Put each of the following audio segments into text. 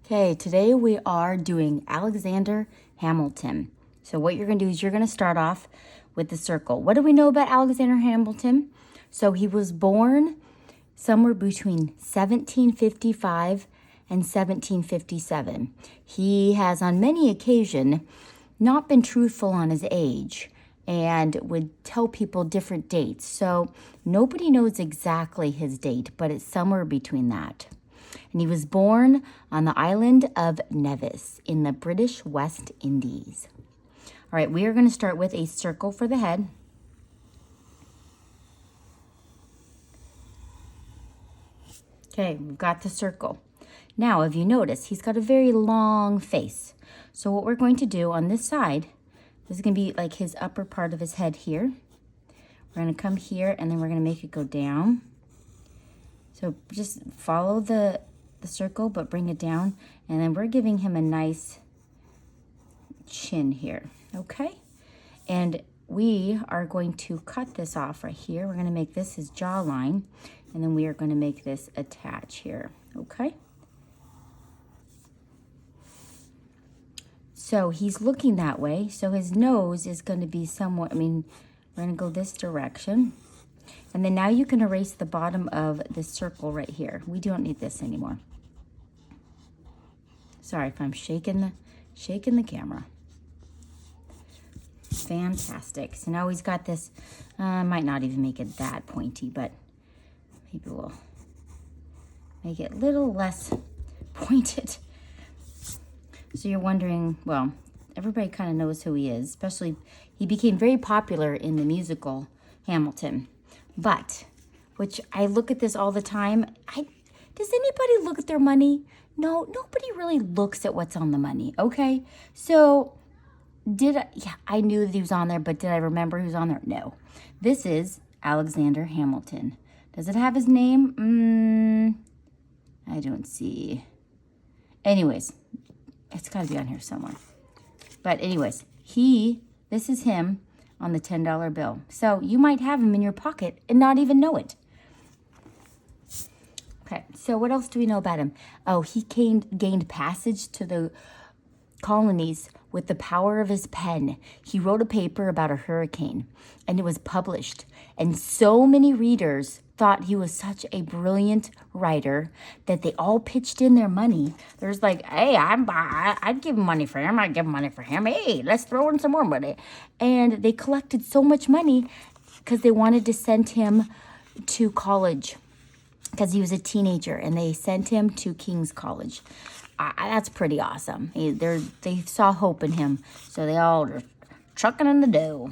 Okay, today we are doing Alexander Hamilton. So what you're going to do is you're going to start off with the circle. What do we know about Alexander Hamilton? So he was born somewhere between 1755 and 1757. He has on many occasions not been truthful on his age and would tell people different dates. So nobody knows exactly his date, but it's somewhere between that. And he was born on the island of Nevis in the British West Indies. All right, we are going to start with a circle for the head. Okay, we've got the circle. Now, if you notice, he's got a very long face. So what we're going to do on this side, this is going to be like his upper part of his head here. We're going to come here, and then we're going to make it go down. So just follow the circle, but bring it down. And then we're giving him a nice chin here, okay? And we are going to cut this off right here. We're going to make this his jawline, and then we are going to make this attach here, okay? So he's looking that way, so his nose is going to be somewhat, we're going to go this direction. And then now you can erase the bottom of this circle right here. We don't need this anymore. Sorry if I'm shaking the camera. Fantastic. So now he's got this, might not even make it that pointy, but maybe we'll make it a little less pointed. So you're wondering, well, everybody kind of knows who he is, especially he became very popular in the musical Hamilton. But, which I look at this all the time, does anybody look at their money? No, nobody really looks at what's on the money, okay? So, I knew that he was on there, but did I remember he was on there? No. This is Alexander Hamilton. Does it have his name? I don't see. Anyways, it's got to be on here somewhere. But anyways, this is him on the $10 bill. So you might have him in your pocket and not even know it. Okay, so what else do we know about him? Oh, he gained passage to the colonies with the power of his pen. He wrote a paper about a hurricane, and it was published. And so many readers thought he was such a brilliant writer that they all pitched in their money. There's like, hey, I'd give money for him. I'd give money for him. Hey, let's throw in some more money. And they collected so much money because they wanted to send him to college because he was a teenager, and they sent him to King's College. That's pretty awesome. They saw hope in him, so they all just chucking in the dough.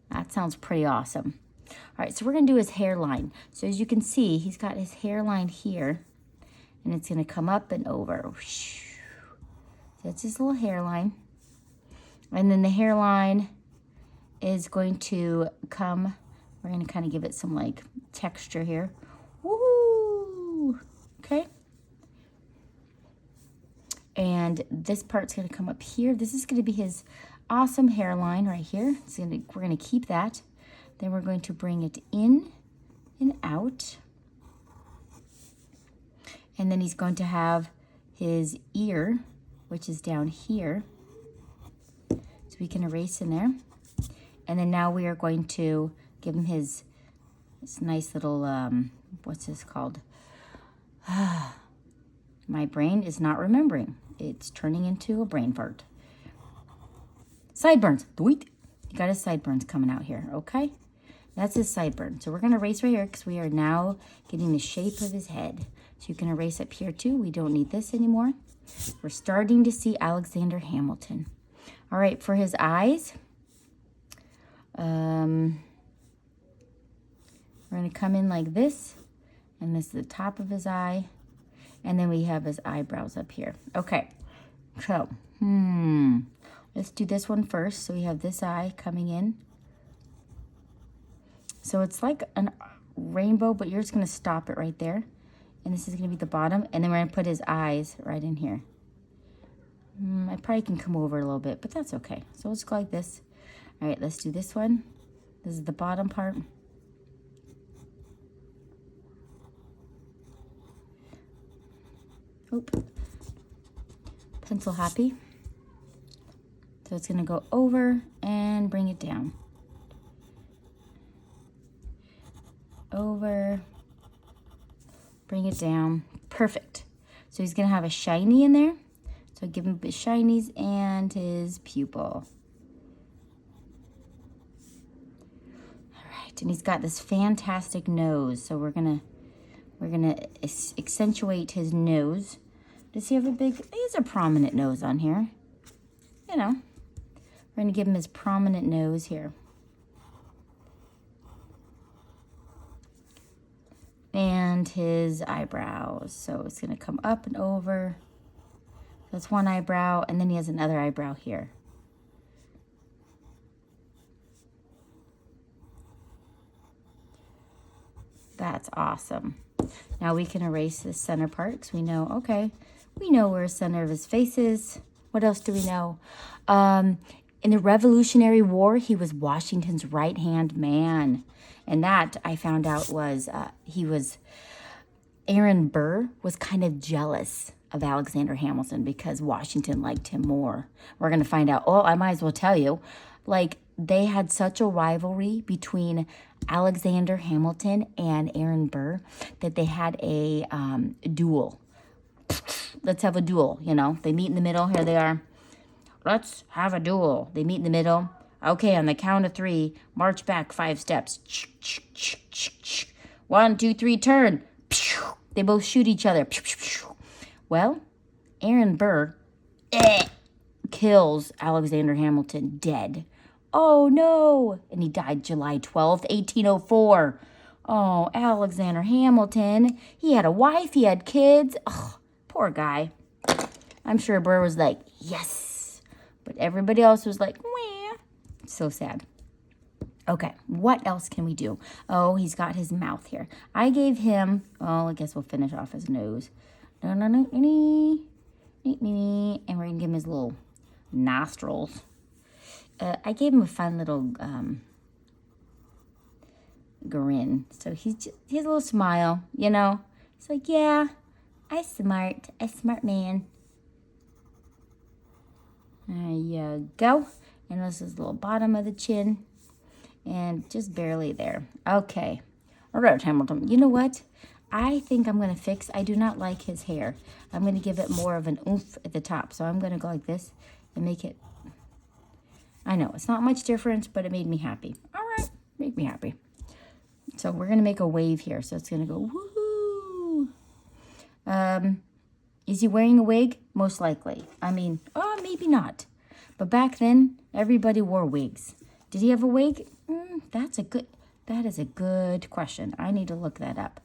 That sounds pretty awesome. All right, so we're going to do his hairline. So as you can see, he's got his hairline here, and it's going to come up and over. That's his little hairline. And then the hairline is going to come, we're going to kind of give it some like texture here. Woo! Okay. And this part's going to come up here. This is going to be his awesome hairline right here. We're going to keep that. Then we're going to bring it in and out. And then he's going to have his ear, which is down here. So we can erase in there. And then now we are going to give him this nice little, what's this called? My brain is not remembering. It's turning into a brain fart. Sideburns. You got his sideburns coming out here, okay? That's his sideburn. So we're going to erase right here because we are now getting the shape of his head. So you can erase up here too. We don't need this anymore. We're starting to see Alexander Hamilton. All right, for his eyes, we're going to come in like this. And this is the top of his eye. And then we have his eyebrows up here. Okay, so, let's do this one first. So we have this eye coming in. So it's like a rainbow, but you're just going to stop it right there. And this is going to be the bottom. And then we're going to put his eyes right in here. I probably can come over a little bit, but that's okay. So let's go like this. All right, let's do this one. This is the bottom part. Oop. pencil happy. So it's going to go over and bring it down. Over, bring it down. Perfect. So he's going to have a shiny in there. So give him his shinies and his pupil. All right, and he's got this fantastic nose. So we're gonna accentuate his nose. Does he have a big? He has a prominent nose on here. You know, we're gonna give him his prominent nose here. And his eyebrows. So it's gonna come up and over. That's one eyebrow, and then he has another eyebrow here. That's awesome. Now we can erase the center part because we know, okay, we know where the center of his face is. What else do we know? In the Revolutionary War, he was Washington's right-hand man. And that, I found out, was Aaron Burr was kind of jealous of Alexander Hamilton because Washington liked him more. We're going to find out. Oh, I might as well tell you. Like, they had such a rivalry between Alexander Hamilton and Aaron Burr that they had a duel. Let's have a duel, you know. They meet in the middle. Here they are. Let's have a duel. They meet in the middle. Okay, on the count of 3, march back 5 steps. 1, 2, 3, turn. They both shoot each other. Well, Aaron Burr kills Alexander Hamilton dead. Oh, no. And he died July 12th, 1804. Oh, Alexander Hamilton. He had a wife. He had kids. Oh, poor guy. I'm sure Burr was like, yes. But everybody else was like, wah. So sad. Okay, what else can we do? Oh, he's got his mouth here. I gave him, I guess we'll finish off his nose. And we're going to give him his little nostrils. I gave him a fun little grin. So he has a little smile, you know. He's like, yeah, I'm smart. A smart man. There you go. And this is the little bottom of the chin. And just barely there. Okay. All right, Hamilton. You know what? I think I'm going to fix. I do not like his hair. I'm going to give it more of an oomph at the top. So I'm going to go like this and make it. I know it's not much difference, but it made me happy. All right. Make me happy. So we're going to make a wave here. So it's going to go woohoo. Is he wearing a wig? Most likely. I mean, maybe not. But back then, everybody wore wigs. Did he have a wig? That is a good question. I need to look that up.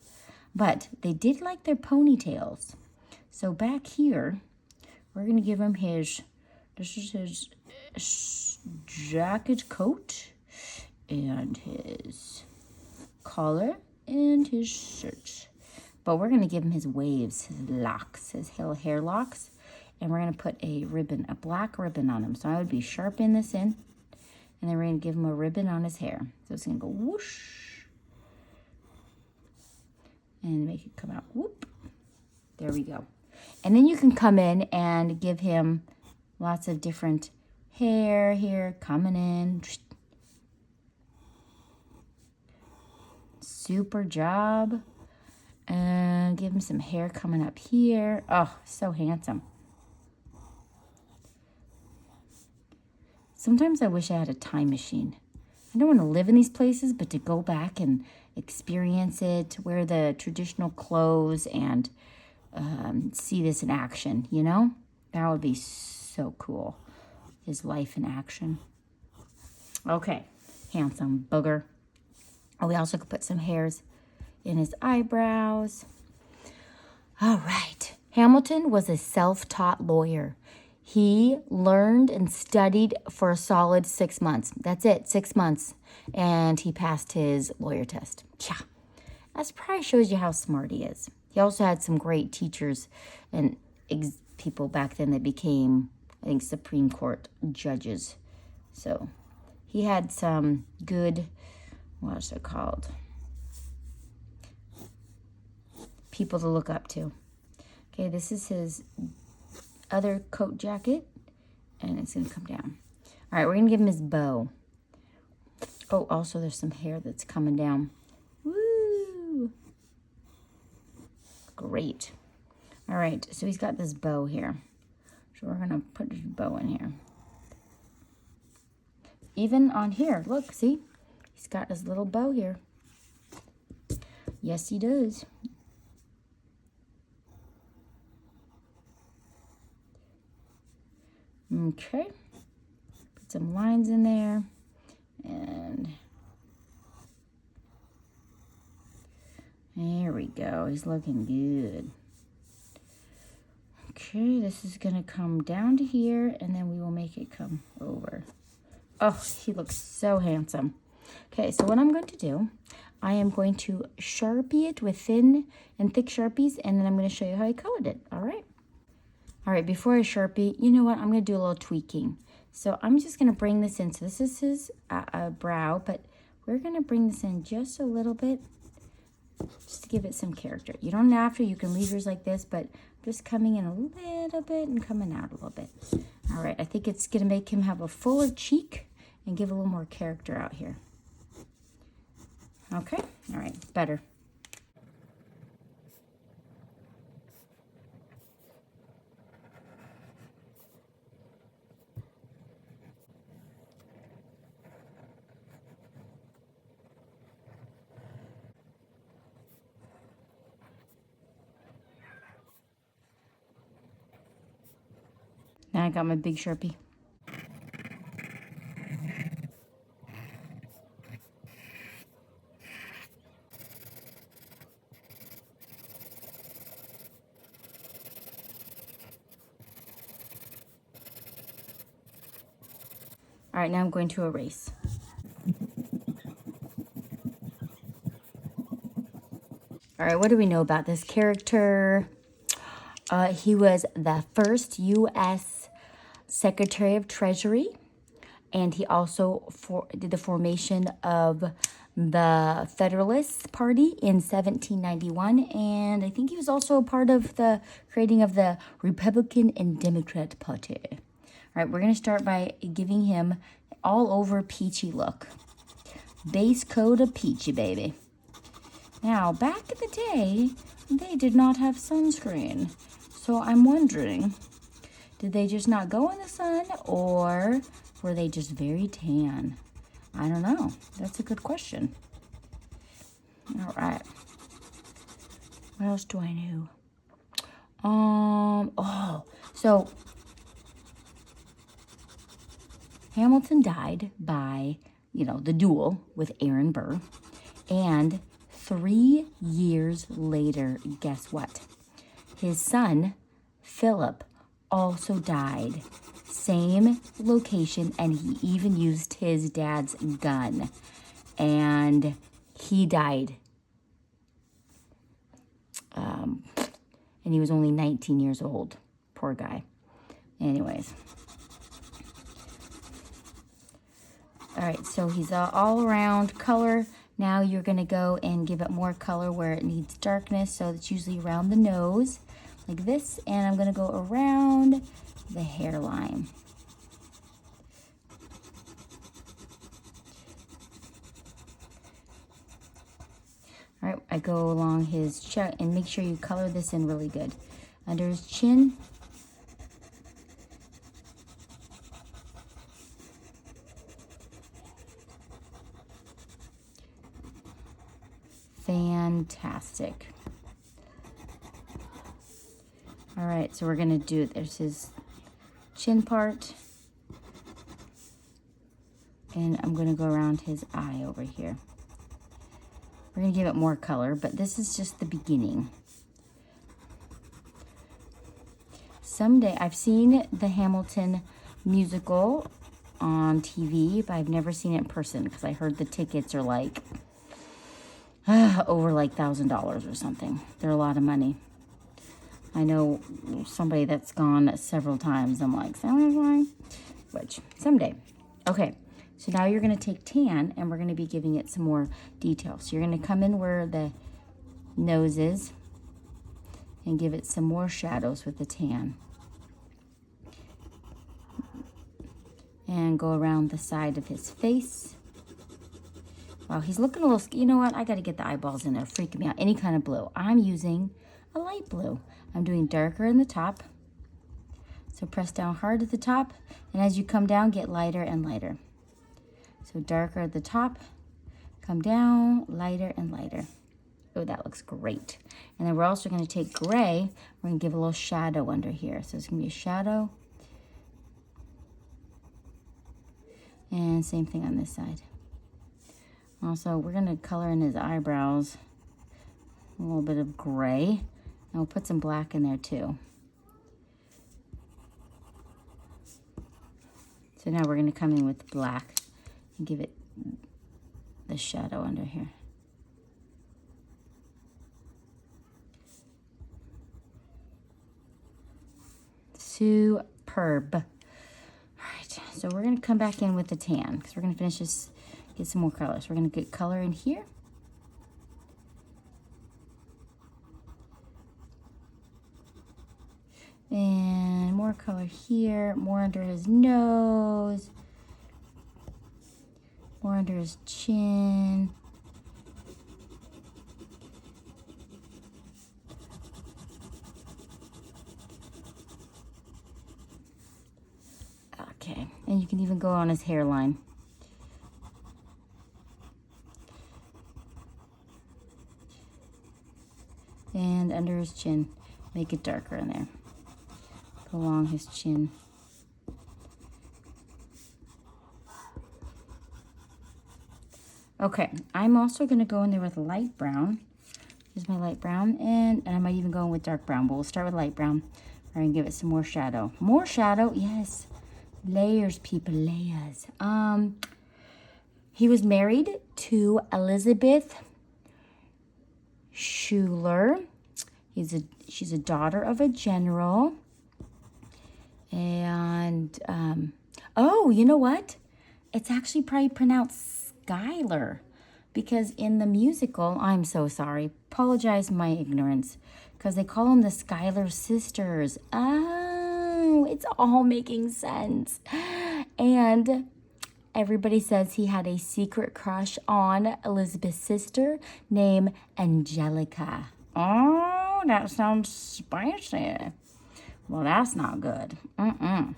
But they did like their ponytails. So back here, we're going to give him this is his jacket coat and his collar and his shirt. But we're going to give him his waves, his locks, his hair locks. And we're going to put a black ribbon on him. So I would be sharpening this in. And then we're going to give him a ribbon on his hair. So it's going to go whoosh. And make it come out whoop. There we go. And then you can come in and give him lots of different hair here coming in. Super job. And give him some hair coming up here. Oh, so handsome. Sometimes I wish I had a time machine. I don't want to live in these places, but to go back and experience it, wear the traditional clothes, and see this in action, you know? That would be so cool. His life in action. Okay, handsome booger. Oh, we also could put some hairs in his eyebrows. All right. Hamilton was a self-taught lawyer. He learned and studied for a solid 6 months. That's it, 6 months. And he passed his lawyer test. Yeah, that probably shows you how smart he is. He also had some great teachers and people back then that became, I think, Supreme Court judges. So he had some good, what's it called? People to look up to. Okay, this is his other coat jacket, and it's gonna come down. All right, we're gonna give him his bow. Oh, also there's some hair that's coming down. Woo! Great. All right, so he's got this bow here. So we're gonna put his bow in here. Even on here, look, see? He's got his little bow here. Yes, he does. Okay. Put some lines in there. And there we go. He's looking good. Okay, this is going to come down to here, and then we will make it come over. Oh, he looks so handsome. Okay, so what I'm going to do, I am going to Sharpie it with thin and thick Sharpies, and then I'm going to show you how I colored it, all right? All right, before I Sharpie, you know what? I'm going to do a little tweaking. So I'm just going to bring this in. So this is his brow, but we're going to bring this in just a little bit, just to give it some character. You don't have to. You can leave yours like this, but just coming in a little bit and coming out a little bit. All right, I think it's going to make him have a fuller cheek and give a little more character out here. Okay, all right, better. Now I got my big Sharpie. All right, now I'm going to erase. All right, what do we know about this character? He was the first U.S. Secretary of Treasury, and he also did the formation of the Federalist Party in 1791, and I think he was also a part of the creating of the Republican and Democrat Party. All right, we're going to start by giving him all over peachy look. Base coat of peachy, baby. Now, back in the day, they did not have sunscreen. So I'm wondering, did they just not go in the sun, or were they just very tan? I don't know. That's a good question. All right. What else do I know? So Hamilton died by, the duel with Aaron Burr. And 3 years later, guess what? His son, Philip, also died. Same location, and he even used his dad's gun. And he died. And he was only 19 years old. Poor guy. Anyways. All right, so he's all around color. Now you're going to go and give it more color where it needs darkness. So it's usually around the nose, like this. And I'm going to go around the hairline. All right, I go along his chest, and make sure you color this in really good. Under his chin. Fantastic. All right, so we're gonna do, there's his chin part. And I'm gonna go around his eye over here. We're gonna give it more color, but this is just the beginning. Someday, I've seen the Hamilton musical on TV, but I've never seen it in person because I heard the tickets are like, over like $1,000 or something. They're a lot of money. I know somebody that's gone several times. I'm like, which someday. Okay, so now you're going to take tan, and we're going to be giving it some more detail. So you're going to come in where the nose is and give it some more shadows with the tan. And go around the side of his face. Wow, he's looking a little, you know what? I got to get the eyeballs in there, freaking me out. Any kind of blue. I'm using a light blue. I'm doing darker in the top. So press down hard at the top, and as you come down, get lighter and lighter. So darker at the top, come down, lighter and lighter. Oh, that looks great. And then we're also gonna take gray, we're gonna give a little shadow under here. So it's gonna be a shadow. And same thing on this side. Also, we're gonna color in his eyebrows a little bit of gray. And we'll put some black in there too. So now we're gonna come in with black and give it the shadow under here. Superb. All right, so we're gonna come back in with the tan because we're gonna finish this, get some more color. So we're gonna get color in here. And more color here, more under his nose, more under his chin. Okay, and you can even go on his hairline. And under his chin, make it darker in there. Go along his chin. Okay, I'm also gonna go in there with light brown. Here's my light brown, and I might even go in with dark brown, but we'll start with light brown. We're gonna give it some more shadow. More shadow, yes. Layers, people, layers. He was married to Elizabeth Schuler. She's a daughter of a general. And, oh, you know what? It's actually probably pronounced Skylar. Because in the musical, I'm so sorry, apologize my ignorance, because they call them the Schuyler sisters. Oh, it's all making sense. And everybody says he had a secret crush on Elizabeth's sister named Angelica. Oh, that sounds spicy. Well, that's not good. I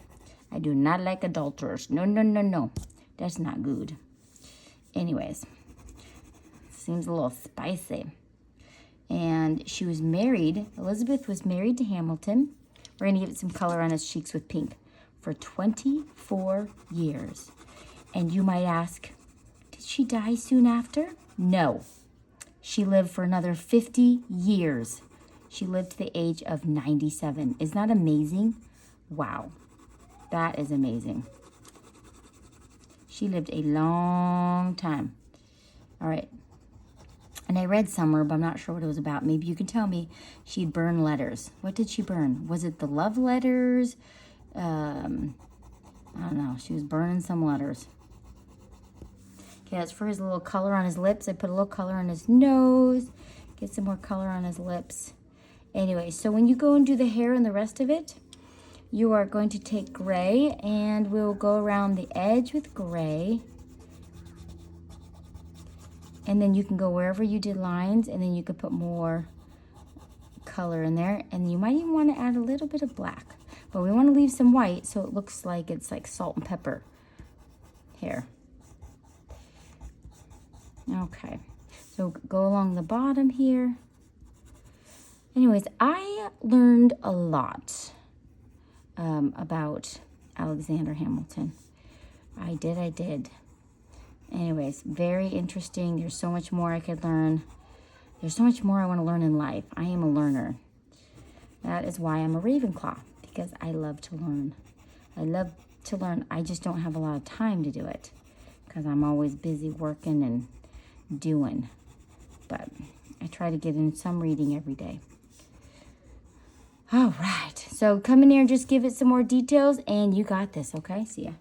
do not like adulterers. No, no, no, no. That's not good. Anyways. Seems a little spicy. And she was married, Elizabeth was married to Hamilton. We're gonna give it some color on his cheeks with pink for 24 years. And you might ask, did she die soon after? No. She lived for another 50 years. She lived to the age of 97. Isn't that amazing? Wow. That is amazing. She lived a long time. All right. And I read somewhere, but I'm not sure what it was about. Maybe you can tell me. She'd burn letters. What did she burn? Was it the love letters? I don't know. She was burning some letters. Okay, that's for his little color on his lips. I put a little color on his nose. Get some more color on his lips. Anyway, so when you go and do the hair and the rest of it, you are going to take gray, and we'll go around the edge with gray. And then you can go wherever you did lines, and then you could put more color in there. And you might even want to add a little bit of black. But we want to leave some white so it looks like it's like salt and pepper hair. Okay, so go along the bottom here. Anyways, I learned a lot about Alexander Hamilton. I did. Anyways, very interesting. There's so much more I could learn. There's so much more I want to learn in life. I am a learner. That is why I'm a Ravenclaw, because I love to learn. I love to learn. I just don't have a lot of time to do it because I'm always busy working and doing. But I try to get in some reading every day. All right. So come in here and just give it some more details, and you got this, okay? See ya.